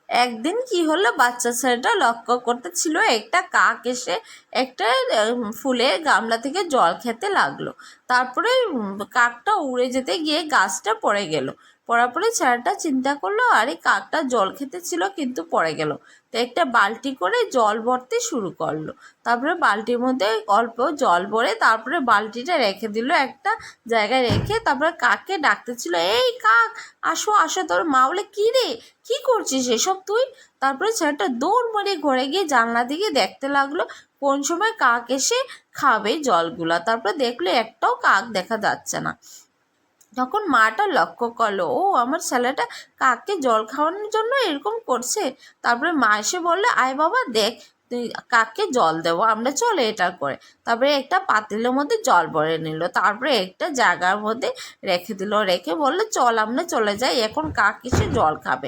একদিন কি হলো, বাচ্চা ছেলেটা লক্ষ্য করতেছিল একটা কাক এসে একটা ফুলের গামলা থেকে জল খেতে লাগলো। তারপরে কাকটা উড়ে যেতে গিয়ে গাছটা পড়ে গেল। পড়ার পরে ছেলেটা চিন্তা করলো, আরে কাকটা জল খেতে ছিল কিন্তু পড়ে গেল। তো একটা বালতি করে জল ভরতে শুরু করলো। তারপরে বালতির মধ্যে অল্প জল ভরে তারপরে বালতিটা রেখে দিল একটা জায়গায় রেখে, তারপরে কাককে ডাকতেছিল, এই কাক আসো আসো, তোর মা বলে, কী রে, কী করছিস এসব তুই? তারপরে ছেলেটা দৌড় মারে ঘরে গিয়ে জানলা দিকে দেখতে লাগলো কোন সময় কাক এসে খাবে জলগুলা। তারপরে দেখলো একটাও কাক দেখা যাচ্ছে না। তখন মাটা লক্ষ্য করলো, ও আমার ছেলেটা কাককে জল খাওয়ানোর জন্য এরকম করছে। তারপরে মা এসে বললো, আয় বাবা দেখ, তুই কাককে জল দেবো আমরা, চলে এটা করে। তারপরে একটা পাতিলের মধ্যে জল ভরে নিল, তারপরে একটা জায়গার মধ্যে রেখে দিল, রেখে বললো, চল আমরা চলে যাই, এখন কাক এসে জল খাবে।